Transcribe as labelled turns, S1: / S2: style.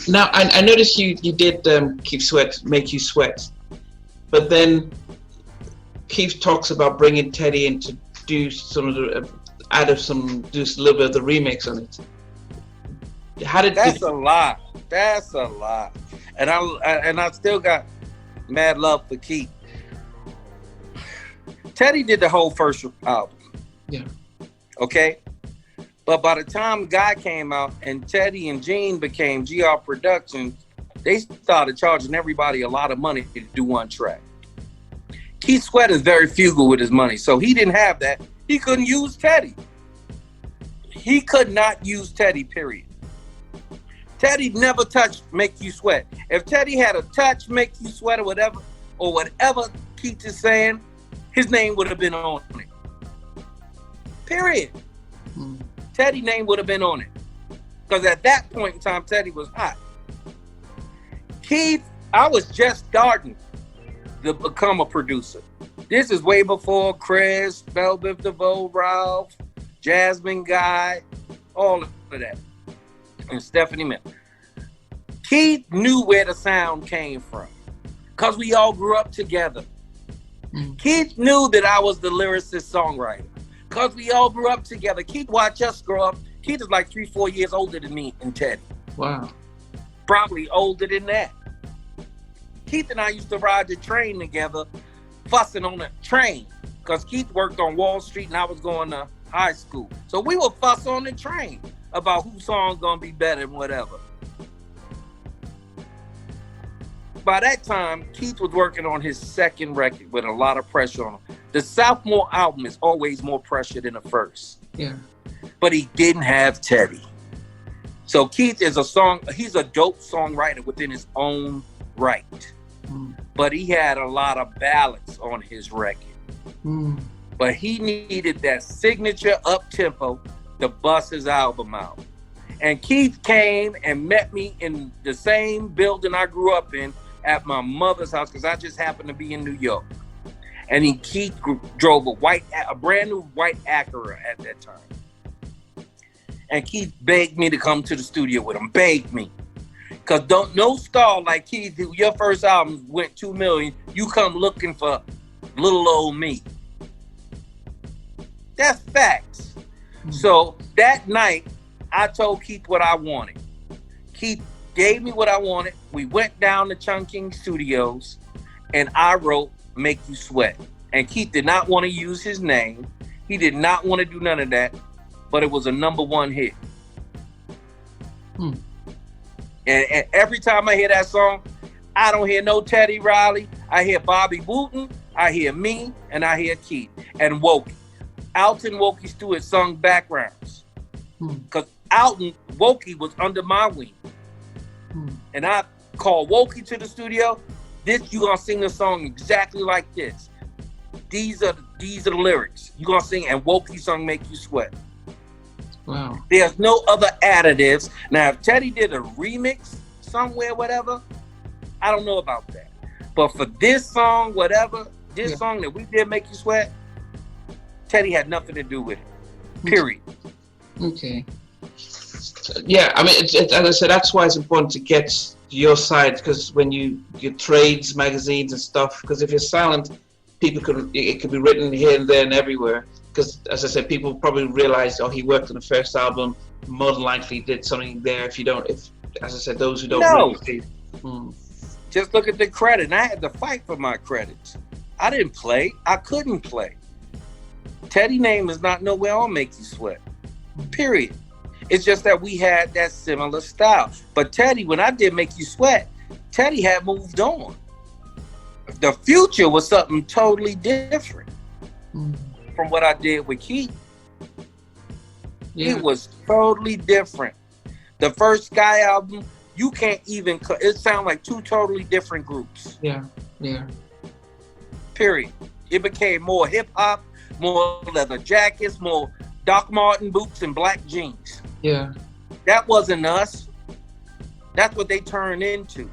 S1: Now I noticed you did Make You Sweat, but then Keith talks about bringing Teddy in to do some of the do a little bit of the remix on it.
S2: That's a lot. That's a lot. And I still got mad love for Keith. Teddy did the whole first album.
S1: Yeah.
S2: Okay? But by the time Guy came out and Teddy and Gene became GR Productions, they started charging everybody a lot of money to do one track. Keith Sweat is very frugal with his money, so he didn't have that. He couldn't use Teddy. He could not use Teddy, period. Teddy never touched Make You Sweat. If Teddy had a touch Make You Sweat or whatever Keith is saying, his name would have been on it. Period. Teddy's name would have been on it. Because at that point in time, Teddy was hot. Keith, I was just starting to become a producer. This is way before Chris, Velvet DeVoe, Ralph, Jasmine Guy, all of that. And Stephanie Miller. Keith knew where the sound came from. Because we all grew up together. Keith knew that I was the lyricist songwriter. Because we all grew up together. Keith watched us grow up. Keith is like 3-4 years older than me and Teddy.
S1: Wow.
S2: Probably older than that. Keith and I used to ride the train together, fussing on the train. Because Keith worked on Wall Street and I was going to high school. So we would fuss on the train about whose song's going to be better and whatever. By that time, Keith was working on his second record with a lot of pressure on him. The sophomore album is always more pressure than the first.
S1: Yeah.
S2: But he didn't have Teddy. So Keith is he's a dope songwriter within his own right. But he had a lot of ballads on his record. But he needed that signature up-tempo to bust his album out. And Keith came and met me in the same building I grew up in at my mother's house, because I just happened to be in New York. And Keith drove a brand new white Acura at that time. And Keith begged me to come to the studio with him. Begged me. Because no star like Keith, your first album went 2 million, you come looking for little old me. That's facts. So that night, I told Keith what I wanted. Keith gave me what I wanted. We went down to Chungking Studios, and I wrote Make You Sweat. And Keith did not want to use his name. He did not want to do none of that, but it was a #1 hit. And every time I hear that song, I don't hear no Teddy Riley. I hear Bobby Wooten, I hear me, and I hear Keith. And Wokey. Alton Wokey Stewart sung backgrounds. Because Wokey was under my wing. And I called Wokey to the studio. You gonna sing the song exactly like this. These are the lyrics. You gonna sing, and Wokey sung Make You Sweat.
S1: Wow.
S2: There's no other additives. Now, if Teddy did a remix somewhere, whatever, I don't know about that. But for this song, song that we did, Make You Sweat, Teddy had nothing to do with it. Period.
S1: Okay. Yeah, I mean, as I said, that's why it's important to get your side, because when you get trades, magazines and stuff, because if you're silent, it could be written here and there and everywhere. Because, as I said, people probably realize, he worked on the first album, more than likely did something there. As I said, those who don't really see.
S2: Just look at the credit. And I had to fight for my credits. I didn't play. I couldn't play. Teddy's name is not nowhere on Make You Sweat. Period. It's just that we had that similar style. But Teddy, when I did Make You Sweat, Teddy had moved on. The future was something totally different from what I did with Keith. Yeah. It was totally different. The first Sky album, you can't even, it sounded like two totally different groups.
S1: Yeah, yeah.
S2: Period. It became more hip hop, more leather jackets, more Doc Marten boots and black jeans.
S1: Yeah.
S2: That wasn't us. That's what they turned into.